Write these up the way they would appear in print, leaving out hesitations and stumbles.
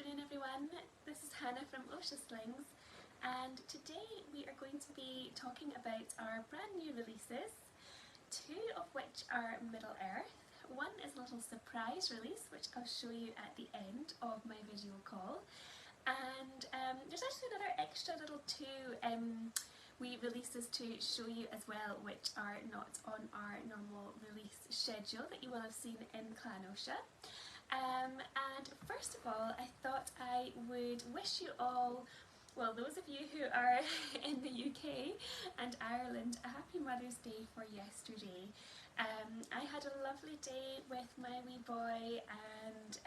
afternoon everyone, this is Hannah from Oscha Slings, and today we are going to be talking about our brand new releases, two of which are Middle Earth. One is a little surprise release which I'll show you at the end of my video call, and there's actually another extra little two wee releases to show you as well, which are not on our normal release schedule that you will have seen in Clan Oscha. And first of all, I thought I would wish you all, well, those of you who are in the UK and Ireland, a happy Mother's Day for yesterday. I had a lovely day with my wee boy and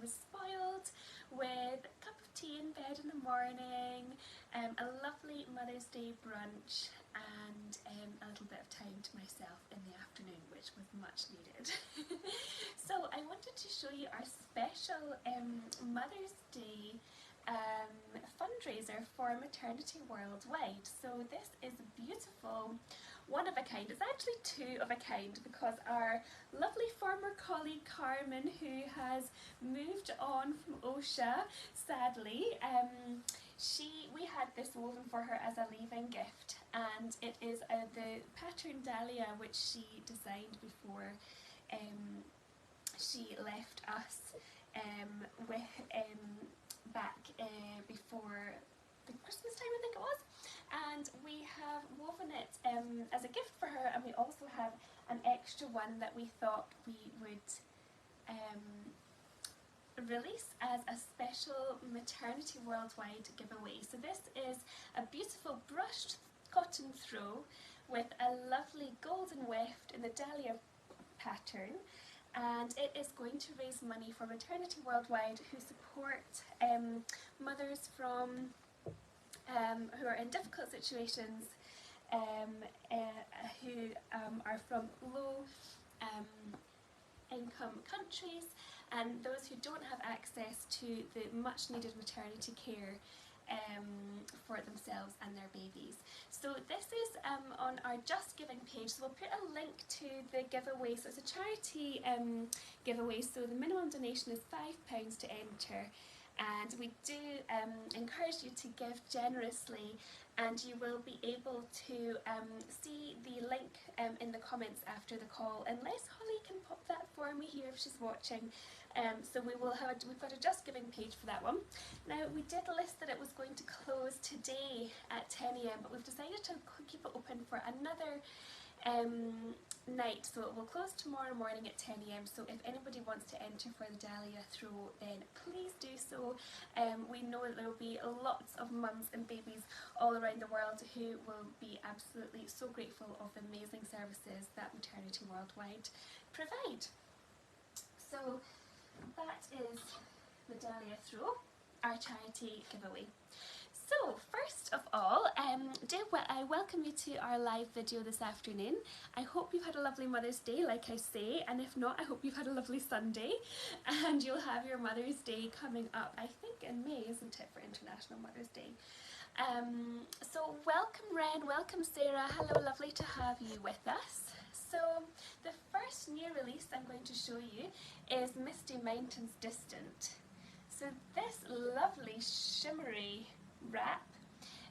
was spoiled with a cup of tea in bed in the morning, a lovely Mother's Day brunch, and a little bit of time to myself in the afternoon, which was much needed. So I wanted to show you our special Mother's Day fundraiser for maternity worldwide. So this is a beautiful one of a kind. It's actually two of a kind because our lovely former colleague Carmen, who has moved on from Oscha sadly, we had this woven for her as a leaving gift, and it is the pattern dahlia which she designed before she left us back before the Christmas time, I think it was, and we have woven it as a gift for her, and we also have an extra one that we thought we would release as a special maternity worldwide giveaway. So this is a beautiful brushed cotton throw with a lovely golden weft in the dahlia pattern, and it is going to raise money for Maternity Worldwide, who support mothers from who are in difficult situations, who are from low income countries, and those who don't have access to the much needed maternity care for themselves and their babies. So this is on our Just Giving page, so we'll put a link to the giveaway. So it's a charity giveaway, so the minimum donation is £5 to enter, and we do encourage you to give generously, and you will be able to see the link in the comments after the call, unless Holly can pop that for me here if she's watching. So we've got a Just Giving page for that one. Now, we did list that it was going to close today at 10 AM, but we've decided to keep it open for another night, so it will close tomorrow morning at 10 AM. So if anybody wants to enter for the dahlia throw, then please do so. We know that there will be lots of mums and babies all around the world who will be absolutely so grateful of the amazing services that Maternity Worldwide provide. So that is the dahlia throw, our charity giveaway. So first of all, I welcome you to our live video this afternoon. I hope you've had a lovely Mother's Day, like I say, and if not, I hope you've had a lovely Sunday, and you'll have your Mother's Day coming up, I think in May, isn't it, for International Mother's Day. So welcome Ren, welcome Sarah, hello, lovely to have you with us. So the first new release I'm going to show you is Misty Mountains Distant. So this lovely shimmery wrap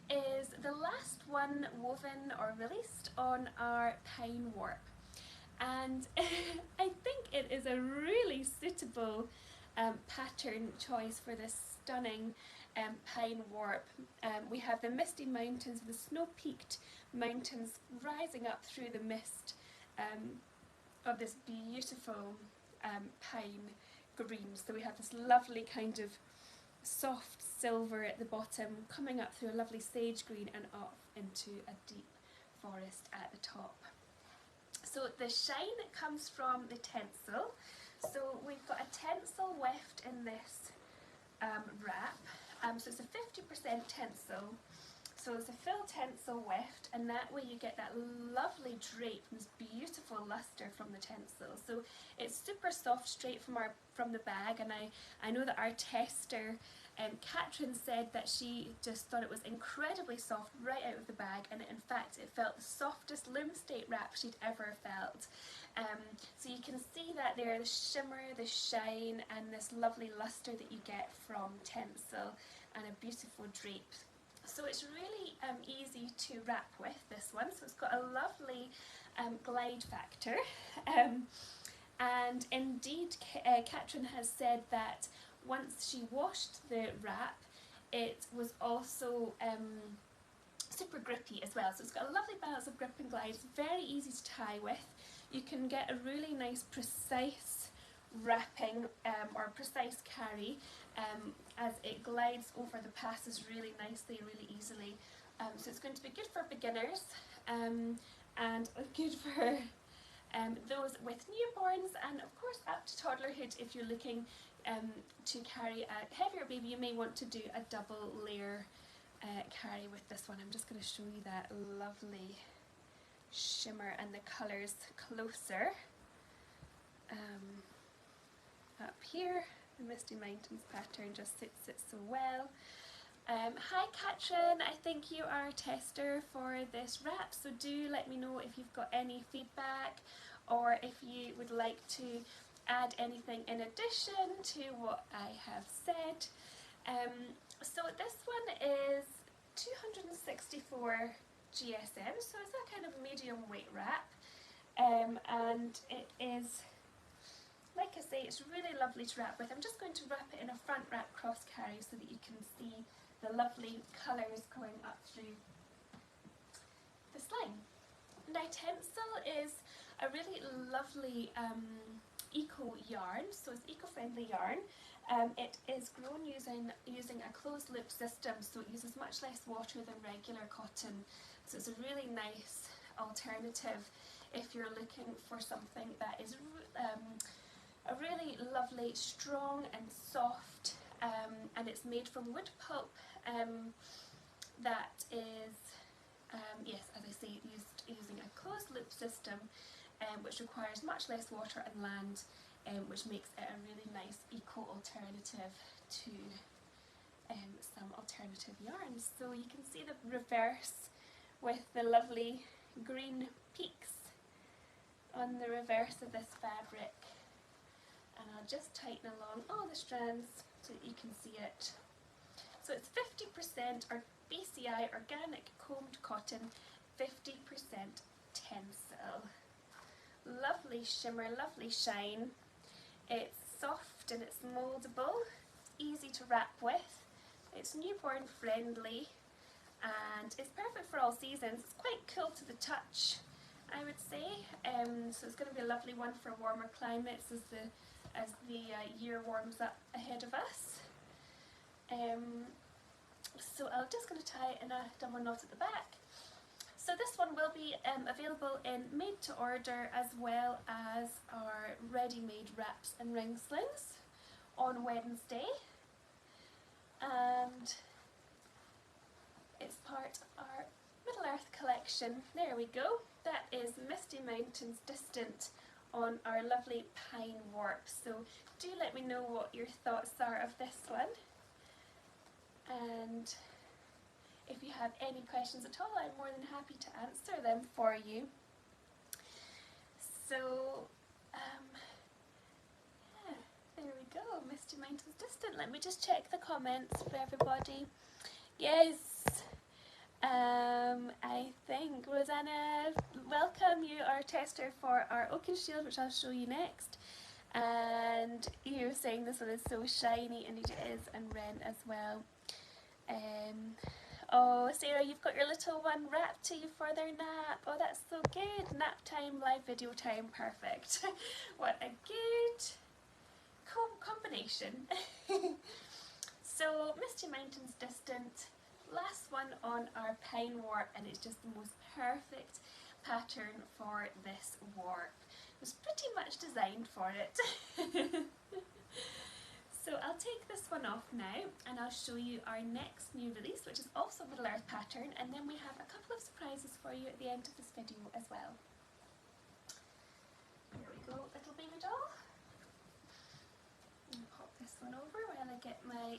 is the last one woven or released on our pine warp, and I think it is a really suitable pattern choice for this stunning pine warp. We have the misty mountains, the snow-peaked mountains rising up through the mist of this beautiful pine green. So we have this lovely kind of soft silver at the bottom, coming up through a lovely sage green and up into a deep forest at the top. So the shine comes from the tencel. So we've got a tencel weft in this wrap. So it's a 50% tencel. So it's a full tencel weft, and that way you get that lovely drape and this beautiful luster from the tencel. So it's super soft straight from the bag, and I know that our tester Katrin said that she just thought it was incredibly soft right out of the bag, and in fact it felt the softest loom state wrap she'd ever felt. So you can see that there, the shimmer, the shine, and this lovely luster that you get from tencel, and a beautiful drape. So it's really easy to wrap with, this one. So it's got a lovely glide factor, and indeed Katrin has said that once she washed the wrap, it was also super grippy as well. So it's got a lovely balance of grip and glide. It's very easy to tie with. You can get a really nice precise wrapping or precise carry as it glides over the passes really nicely, really easily. So it's going to be good for beginners and good for those with newborns, and of course up to toddlerhood. If you're looking to carry a heavier baby, you may want to do a double layer carry with this one. I'm just going to show you that lovely shimmer and the colours closer. Up here, the Misty Mountains pattern just suits it so well. Hi Katrin, I think you are a tester for this wrap, so do let me know if you've got any feedback, or if you would like to add anything in addition to what I have said. So this one is 264 GSM, so it's a kind of medium weight wrap, and it is, like I say, it's really lovely to wrap with. I'm just going to wrap it in a front wrap cross carry so that you can see the lovely colours going up through the sling. Now tencel is a really lovely eco yarn, so it's eco-friendly yarn. It is grown using a closed loop system, so it uses much less water than regular cotton. So it's a really nice alternative if you're looking for something that is a really lovely, strong and soft, and it's made from wood pulp that is, yes, as I say, using a closed loop system, which requires much less water and land, which makes it a really nice eco alternative to some alternative yarns. So you can see the reverse with the lovely green peaks on the reverse of this fabric, and I'll just tighten along all the strands so that you can see it. So it's 50% or BCI organic combed cotton, 50% tencel. Lovely shimmer, lovely shine. It's soft and it's mouldable, easy to wrap with. It's newborn friendly, and it's perfect for all seasons. It's quite cool to the touch, I would say. So it's going to be a lovely one for warmer climates as the year warms up ahead of us. So I'm just going to tie in a double knot at the back. So this one will be available in made to order, as well as our ready-made wraps and ring slings on Wednesday, and it's part of our Middle Earth collection. There we go. That is Misty Mountains Distant on our lovely pine warp. So do let me know what your thoughts are of this one, and if you have any questions at all, I'm more than happy to answer them for you. So yeah, there we go, Misty Mountains Distant. Let me just check the comments for everybody. Yes, I think Rosanna, welcome. You are a tester for our Oakenshield, which I'll show you next. And you're saying this one is so shiny, and it is, and Ren as well. Oh, Sarah, you've got your little one wrapped to you for their nap. Oh, that's so good. Nap time, live video time, perfect. What a good combination. So, Misty Mountains Distant, last one on our pine warp, and it's just the most perfect pattern for this warp. It was pretty much designed for it. So I'll take this one one off now and I'll show you our next new release, which is also Middle Earth pattern, and then we have a couple of surprises for you at the end of this video as well. Here we go, little baby doll. I'll pop this one over while I get my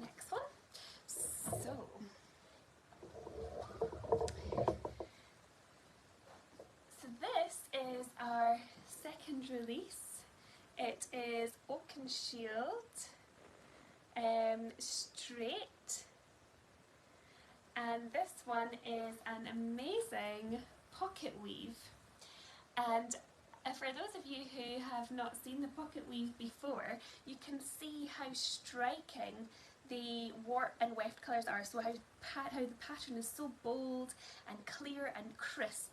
next one. So this is our second release. It is Oakenshield Striate, and this one is an amazing pocket weave. And for those of you who have not seen the pocket weave before, you can see how striking the warp and weft colours are, so how the pattern is so bold and clear and crisp.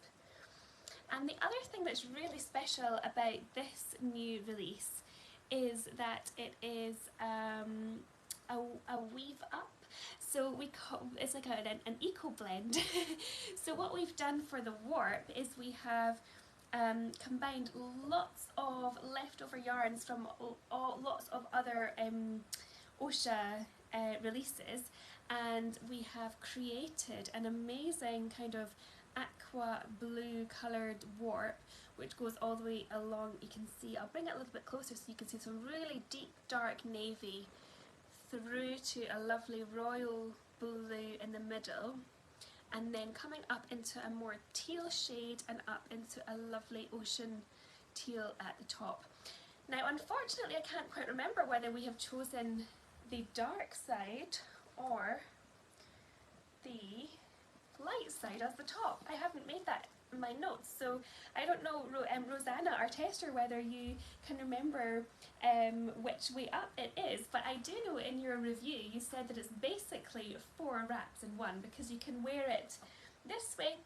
And the other thing that's really special about this new release is that it is a weave up. So it's like an eco blend. So what we've done for the warp is we have combined lots of leftover yarns from lots of other Oscha releases, and we have created an amazing kind of aqua blue coloured warp which goes all the way along. You can see, I'll bring it a little bit closer so you can see some really deep dark navy through to a lovely royal blue in the middle, and then coming up into a more teal shade and up into a lovely ocean teal at the top. Now unfortunately I can't quite remember whether we have chosen the dark side or the light side as the top. I haven't made that in my notes, so I don't know, Rosanna, our tester, whether you can remember which way up it is, but I do know in your review you said that it's basically 4 wraps in one, because you can wear it this way.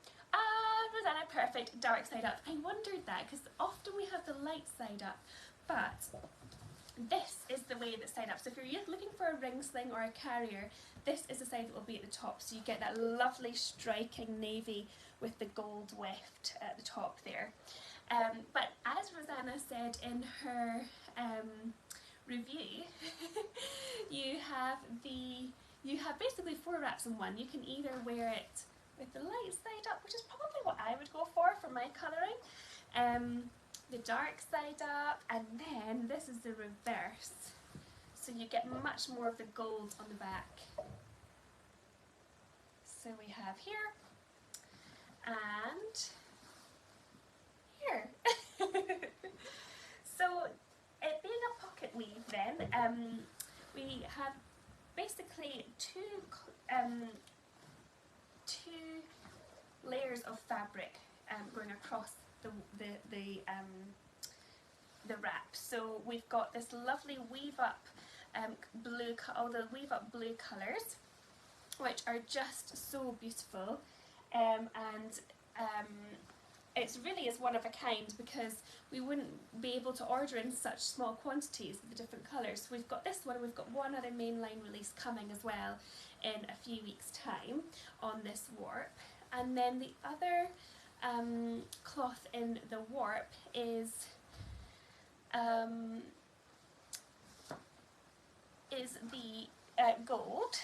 Rosanna, perfect, dark side up. I wondered that because often we have the light side up, but this is the way that's side up. So if you're looking for a ring sling or a carrier, this is the side that will be at the top, so you get that lovely striking navy with the gold weft at the top there. But as Rosanna said in her review, you have basically 4 wraps in one. You can either wear it with the light side up, which is probably what I would go for my colouring, the dark side up, and then this is the reverse, so you get much more of the gold on the back. So we have here and here. So it being a pocket weave then, we have basically two layers of fabric going across the wrap. So we've got this lovely weave up blue colours, which are just so beautiful, and it really is one of a kind, because we wouldn't be able to order in such small quantities of the different colours. So we've got this one, we've got one other mainline release coming as well in a few weeks' time on this warp, and then the other cloth in the warp is the gold,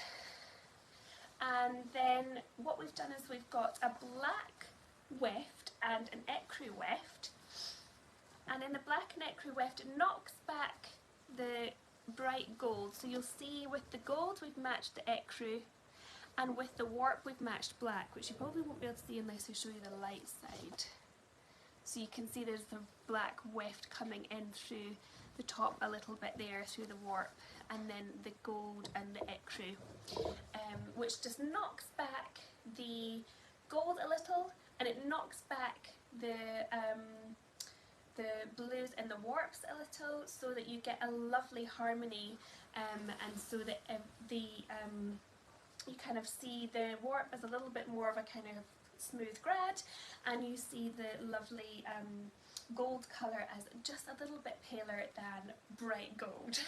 and then what we've done is we've got a black weft and an ecru weft, and in the black and ecru weft it knocks back the bright gold, so you'll see with the gold we've matched the ecru, and with the warp we've matched black, which you probably won't be able to see unless I show you the light side. So you can see there's the black weft coming in through the top a little bit there through the warp, and then the gold and the ecru, which just knocks back the gold a little, and it knocks back the blues and the warps a little, so that you get a lovely harmony, and so that you kind of see the warp as a little bit more of a kind of smooth grad, and you see the lovely gold colour as just a little bit paler than bright gold.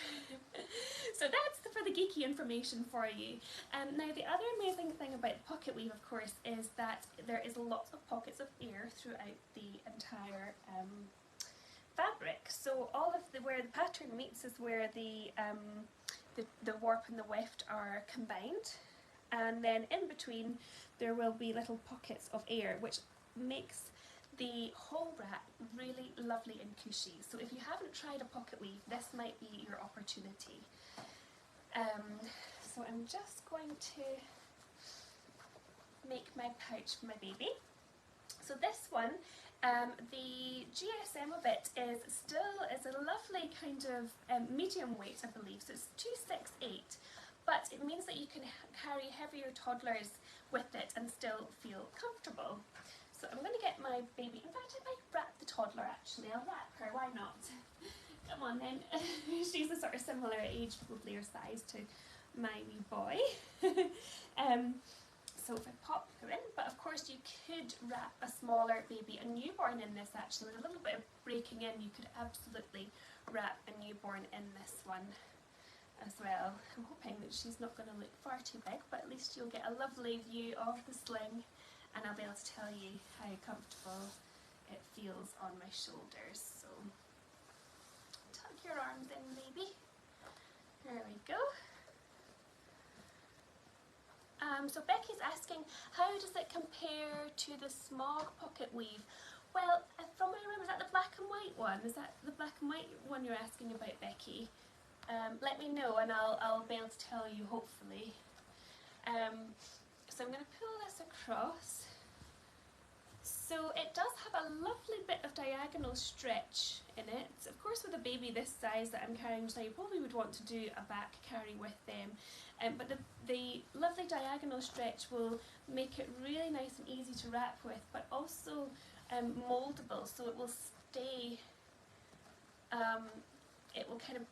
So that's for the geeky information for you. Now the other amazing thing about the pocket weave, of course, is that there is lots of pockets of air throughout the entire fabric. So all of where the pattern meets is where the the warp and the weft are combined, and then in between there will be little pockets of air, which makes the whole wrap really lovely and cushy. So if you haven't tried a pocket weave, this might be your opportunity. So I'm just going to make my pouch for my baby. So this one, the GSM of it is a lovely kind of medium weight, I believe, so it's 268, but it means that you can carry heavier toddlers with it and still feel comfortable. So I'm going to get my baby, in fact I might wrap the toddler actually, I'll wrap her, why not? Come on then, she's a sort of similar age probably or size to my wee boy. So if I pop her in, but of course you could wrap a smaller baby, a newborn in this actually, with a little bit of breaking in, you could absolutely wrap a newborn in this one as well. I'm hoping that she's not going to look far too big, but at least you'll get a lovely view of the sling, and I'll be able to tell you how comfortable it feels on my shoulders. So tuck your arms in, baby. There we go. So Becky's asking, how does it compare to the smog pocket weave? Well, from what I remember, is that the black and white one? Is that the black and white one you're asking about, Becky? Let me know and I'll be able to tell you, hopefully. So I'm going to pull this across. So it does have a lovely bit of diagonal stretch in it. Of course, with a baby this size that I'm carrying just now, you probably would want to do a back carry with them. But the lovely diagonal stretch will make it really nice and easy to wrap with, but also mouldable, so it will stay, it will kind of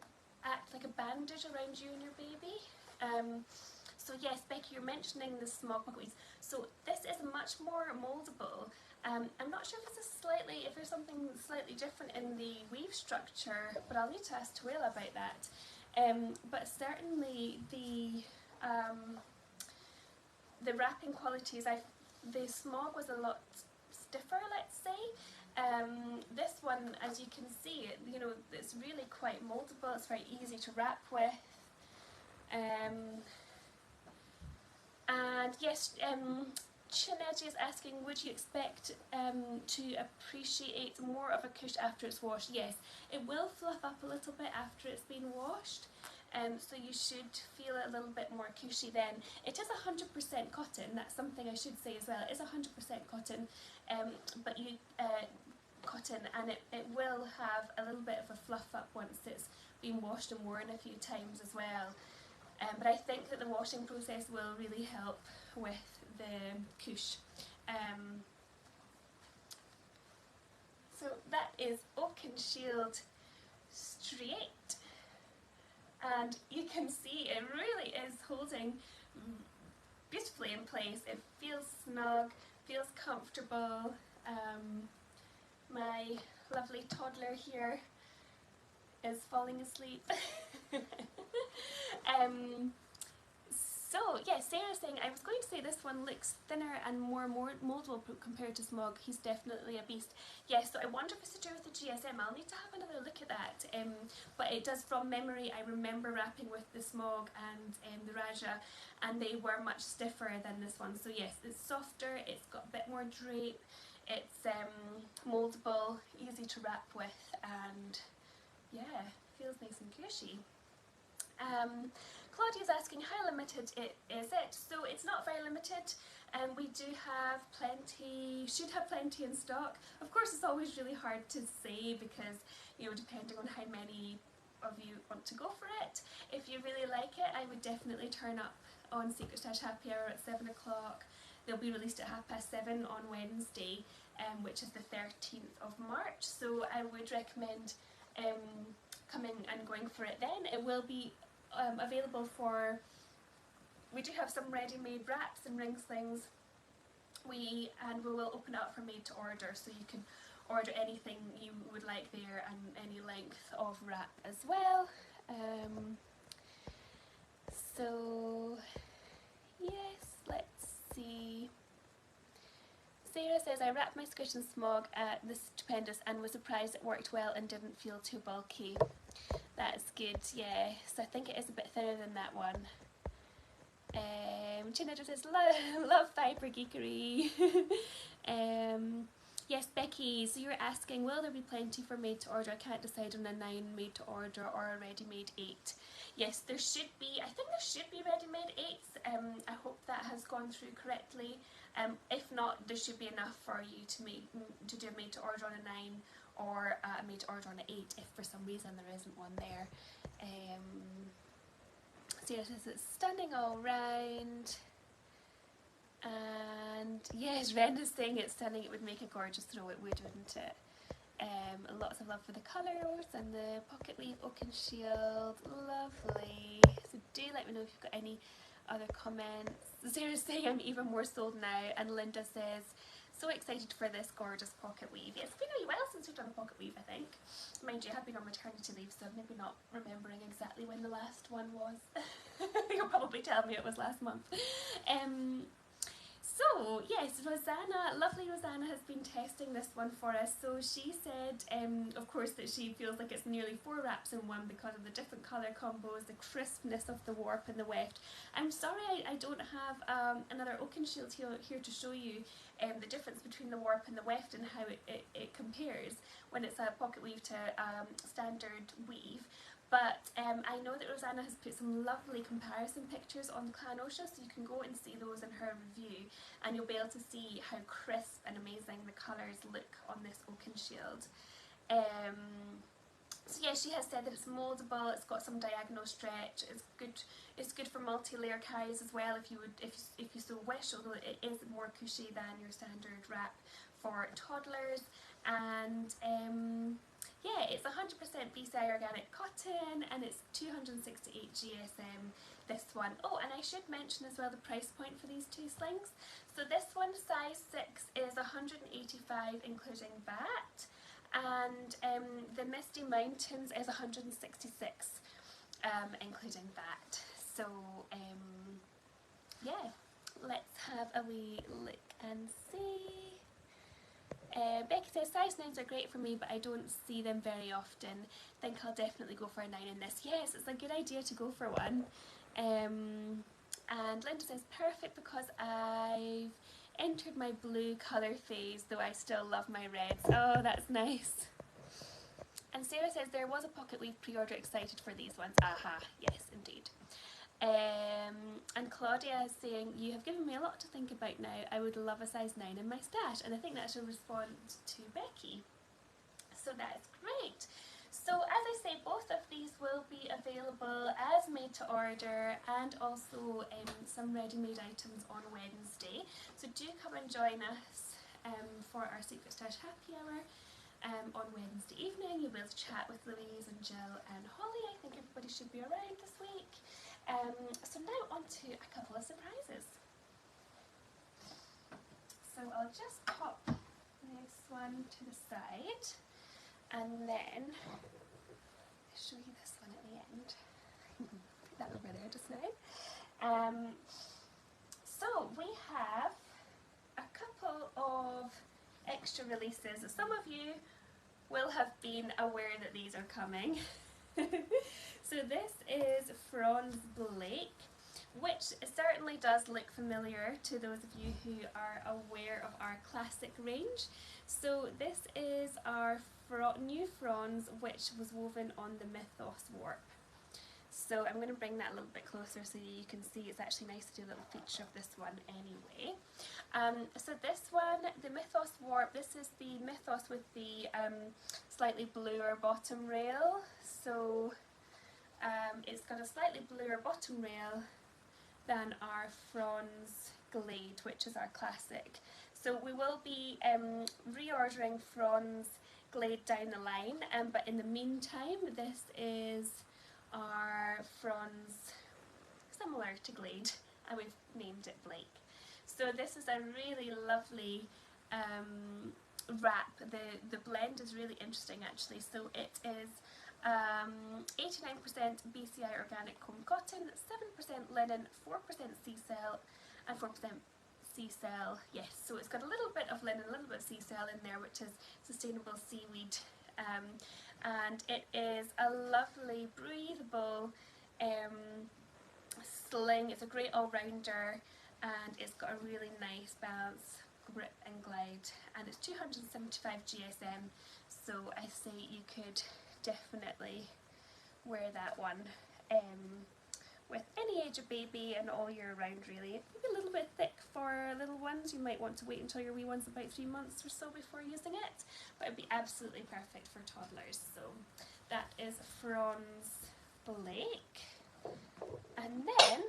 act like a bandage around you and your baby. So yes, Becky, you're mentioning the small pocket weaves. So this is much more mouldable. I'm not sure if there's something slightly different in the weave structure, but I'll need to ask Will about that. But certainly the wrapping qualities, the smog was a lot stiffer, let's say. This one, as you can see, it's really quite mouldable. It's very easy to wrap with. And yes, Chineji is asking, would you expect to appreciate more of a cush after it's washed? Yes, it will fluff up a little bit after it's been washed, so you should feel a little bit more cushy then. It is 100% cotton, that's something I should say as well. It is 100% cotton, but cotton, and it will have a little bit of a fluff up once it's been washed and worn a few times as well. But I think that the washing process will really help with the cush. So that is Oakenshield Striate, and you can see it really is holding beautifully in place. It feels snug, feels comfortable. My lovely toddler here is falling asleep. So yeah, Sarah's saying, I was going to say this one looks thinner and more mouldable compared to smog. He's definitely a beast. Yes, so I wonder if it's to do with the GSM. I'll need to have another look at that. But it does, from memory, I remember wrapping with the smog and the Raja, and they were much stiffer than this one. So yes, it's softer, it's got a bit more drape, it's mouldable, easy to wrap with, and yeah, feels nice and cushy. Claudia's asking how limited is it? So it's not very limited, and we do have plenty, should have plenty in stock. Of course, it's always really hard to say because, depending on how many of you want to go for it. If you really like it, I would definitely turn up on Secret Stash Happy Hour at 7 o'clock. They'll be released at 7:30 on Wednesday, which is the 13th of March. So I would recommend coming and going for it then. It will be available we do have some ready-made wraps and ring slings. We will open it up for made to order, so you can order anything you would like there and any length of wrap as well. So yes, let's see. Sarah says, I wrapped my squish and smog at the Stupendous and was surprised it worked well and didn't feel too bulky. That's good, yeah. So I think it is a bit thinner than that one. Chinedra says, love fibre geekery. Yes, Becky, so you're asking, will there be plenty for made to order? I can't decide on a 9 made to order or a ready-made 8. Yes, there should be, I think there should be ready-made 8s. I hope that has gone through correctly. If not, there should be enough for you to do a made to order on a 9 or a made to order on an 8 if for some reason there isn't one there. Sarah says it's stunning all round. And yes, Renda's saying it's stunning, it would make a gorgeous throw, it would, wouldn't it? Lots of love for the colours and the pocket weave Oakenshield, lovely. So do let me know if you've got any other comments. Sarah's saying I'm even more sold now, and Linda says, so excited for this gorgeous pocket weave. Yeah, it's been a while since we've done a pocket weave, I think. Mind you, I have been on maternity leave, so I'm maybe not remembering exactly when the last one was. You'll probably tell me it was last month. So yes, Rosanna, lovely Rosanna has been testing this one for us. So she said, of course, that she feels like it's nearly 4 wraps in one because of the different colour combos, the crispness of the warp and the weft. I'm sorry I don't have another Oakenshield here to show you the difference between the warp and the weft and how it compares when it's a pocket weave to standard weave. But I know that Rosanna has put some lovely comparison pictures on Clan Oscha, so you can go and see those in her review, and you'll be able to see how crisp and amazing the colours look on this Oakenshield. So yeah, she has said that it's mouldable, it's got some diagonal stretch, it's good for multi-layer carries as well if you so wish, although it is more cushy than your standard wrap for toddlers. And yeah, it's 100% BCI organic cotton, and it's 268 GSM, this one. Oh, and I should mention as well the price point for these two slings. So this one, size 6, is 185 including VAT, and the Misty Mountains is 166 including VAT. So yeah, let's have a wee look and see. Becky says size 9s are great for me, but I don't see them very often. Think I'll definitely go for a 9 in this. Yes, it's a good idea to go for one. And Linda says perfect because I've entered my blue colour phase, though I still love my reds. Oh, that's nice. And Sarah says there was a pocket weave pre-order, excited for these ones. Aha, yes indeed. And Claudia is saying, you have given me a lot to think about now. I would love a size 9 in my stash. And I think that's a response to Becky. So that's great. So as I say, both of these will be available as made to order and also some ready-made items on Wednesday. So do come and join us for our Secret Stash Happy Hour on Wednesday evening. You'll be able to chat with Louise and Jill and Holly. I think everybody should be around this week. So now on to a couple of surprises. So I'll just pop this one to the side and then I'll show you this one at the end. Put that over there just now. So we have a couple of extra releases. Some of you will have been aware that these are coming. So this is Fronds Blake, which certainly does look familiar to those of you who are aware of our classic range. So this is our new Fronds, which was woven on the Mythos warp. So I'm going to bring that a little bit closer so you can see. It's actually nice to do a little feature of this one anyway. So this one, the Mythos warp, this is the Mythos with the slightly bluer bottom rail. So it's got a slightly bluer bottom rail than our Fronds Glade, which is our classic. So we will be reordering Fronds Glade down the line, but in the meantime this is our Fronds similar to Glade, and we've named it Blake. So this is a really lovely wrap. The blend is really interesting actually. So it is 89% BCI organic comb cotton, 7% linen, 4% sea cell and 4% sea cell. Yes, so it's got a little bit of linen, a little bit of sea cell in there, which is sustainable seaweed and it is a lovely breathable sling. It's a great all-rounder, and it's got a really nice balance, grip and glide, and it's 275 GSM, so I say you could definitely wear that one with any age of baby and all year round really. It can be a little bit thick for little ones. You might want to wait until your wee one's about 3 months or so before using it, but it'd be absolutely perfect for toddlers. So that is Fronds Blake. And then,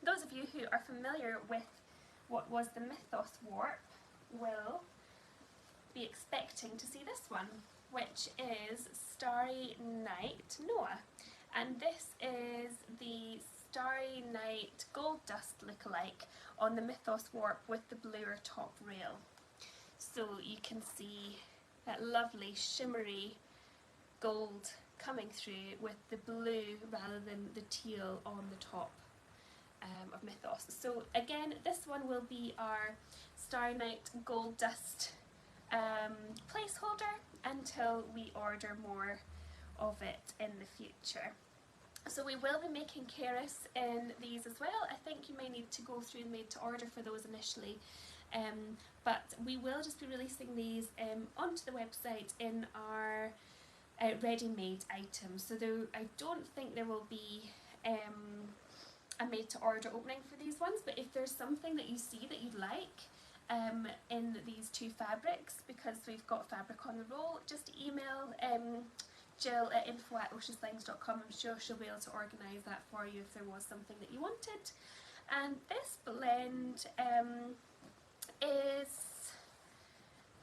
those of you who are familiar with what was the Mythos warp will be expecting to see this one, which is Starry Night Noah. And this is the Starry Night Gold Dust lookalike on the Mythos warp with the bluer top rail. So you can see that lovely shimmery gold coming through with the blue rather than the teal on the top of Mythos. So again, this one will be our Starry Night Gold Dust placeholder until we order more of it in the future. So we will be making Keris in these as well. I think you may need to go through the made to order for those initially, but we will just be releasing these onto the website in our ready-made items. So I don't think there will be a made to order opening for these ones, but if there's something that you see that you'd like in these two fabrics, because we've got fabric on the roll, just email Jill at info@oceanslings.com. I'm sure she'll be able to organise that for you if there was something that you wanted. And this blend is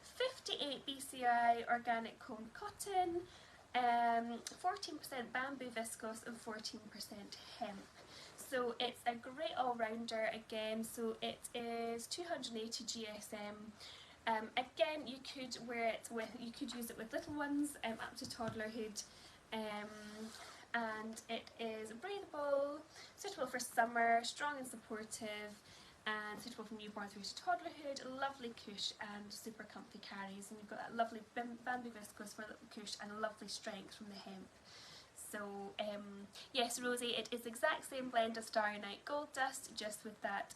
58 BCI organic combed cotton, 14% bamboo viscose and 14% hemp. So it's a great all-rounder again, so it is 280 GSM. Again, you could wear it with, you could use it with little ones up to toddlerhood, and it is breathable, suitable for summer, strong and supportive, and suitable from newborn through to toddlerhood. Lovely cush and super comfy carries, and you've got that lovely bamboo viscose for a little cush and a lovely strength from the hemp. So yes, Rosie, it is the exact same blend as Starry Night Gold Dust, just with that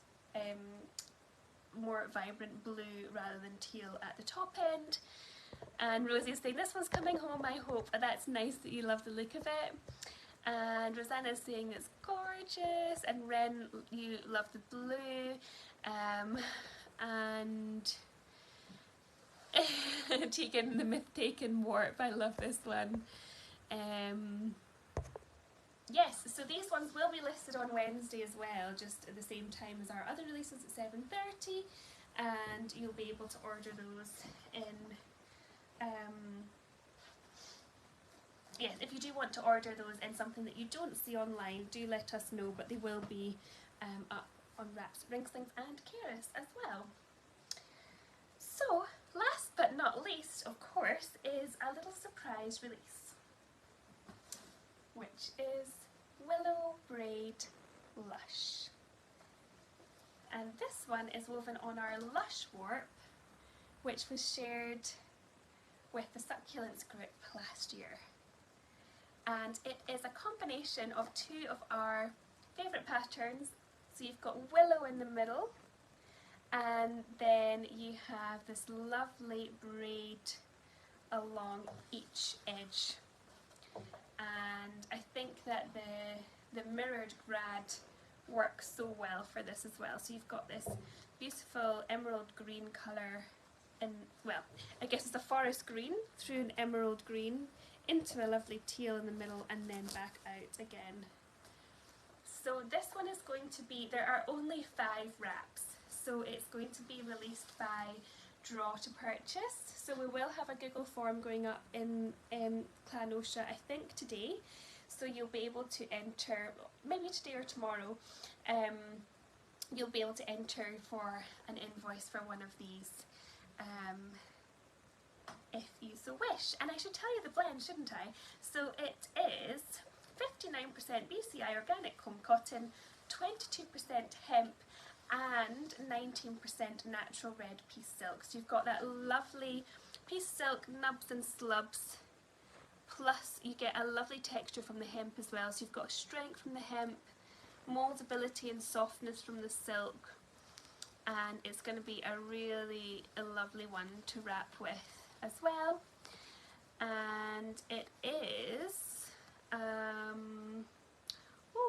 more vibrant blue rather than teal at the top end. And Rosie is saying this one's coming home, I hope. That's nice that you love the look of it. And Rosanna is saying it's gorgeous, and Ren, you love the blue, and taking the myth taken warp, I love this one. Yes, so these ones will be listed on Wednesday as well, just at the same time as our other releases at 7:30, and you'll be able to order those in, yes, if you do want to order those in something that you don't see online, do let us know, but they will be up on Wraps, Slings and Keris as well. So, last but not least, of course, is a little surprise release, which is Willow Braid Lush. And this one is woven on our Lush warp, which was shared with the Succulents group last year. And it is a combination of two of our favourite patterns. So you've got Willow in the middle, and then you have this lovely braid along each edge. And I think that the mirrored grad works so well for this as well. So you've got this beautiful emerald green colour, and well, I guess it's a forest green through an emerald green into a lovely teal in the middle, and then back out again. So this one is going to be, there are only 5 wraps, so it's going to be released by draw to purchase. So we will have a Google form going up in Clan Oscha, I think today, so you'll be able to enter, maybe today or tomorrow, you'll be able to enter for an invoice for one of these, if you so wish. And I should tell you the blend, shouldn't I? So it is 59% BCI organic comb cotton, 22% hemp, and 19% natural red piece silk. So you've got that lovely piece silk nubs and slubs plus you get a lovely texture from the hemp as well, so you've got strength from the hemp, moldability and softness from the silk, and it's going to be a really lovely one to wrap with as well. And it is, oh,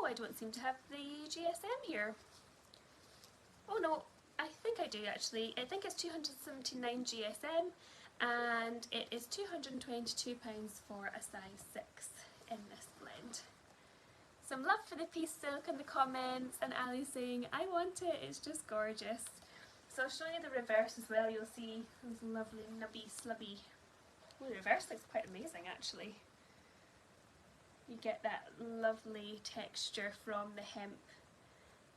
I don't seem to have the GSM here. Oh no, I think I do actually. I think it's 279 GSM, and it is £222 for a size 6 in this blend. Some love for the piece silk in the comments, and Ali saying, I want it, it's just gorgeous. So I'll show you the reverse as well. You'll see those lovely nubby slubby. Oh, the reverse looks quite amazing actually. You get that lovely texture from the hemp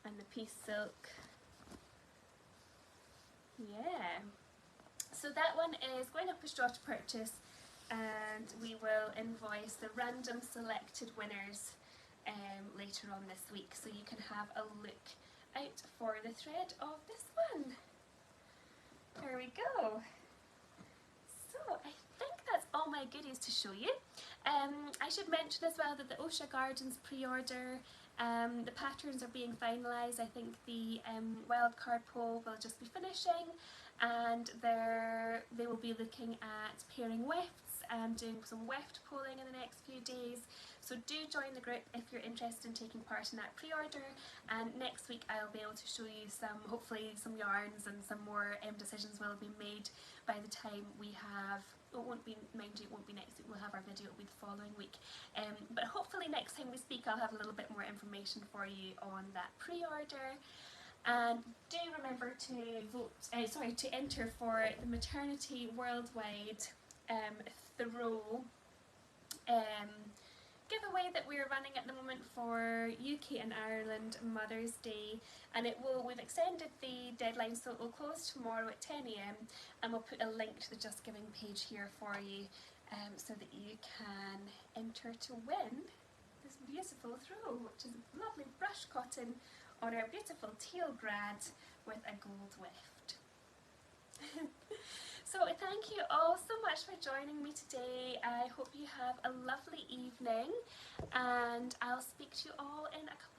and the piece silk. Yeah. So that one is going up a straw to purchase, and we will invoice the random selected winners later on this week, so you can have a look out for the thread of this one. There we go. So I think that's all my goodies to show you. I should mention as well that the Oscha Gardens pre-order, the patterns are being finalised. I think the wildcard poll will just be finishing, and they will be looking at pairing wefts and doing some weft polling in the next few days. So do join the group if you're interested in taking part in that pre-order, and next week I'll be able to show you hopefully some yarns, and some more decisions will be made by the time we have, it won't be, mind you, it won't be next week, we'll have our video, it'll be the following week. But hopefully next time we speak I'll have a little bit more information for you on that pre-order. And do remember to vote, to enter for the Maternity Worldwide Throw giveaway that we're running at the moment for UK and Ireland Mother's Day, and we've extended the deadline, so it will close tomorrow at 10 AM, and we'll put a link to the Just Giving page here for you, so that you can enter to win this beautiful throw, which is lovely brush cotton on our beautiful teal grad with a gold weft. So thank you all so much for joining me today. I hope you have a lovely evening, and I'll speak to you all in a couple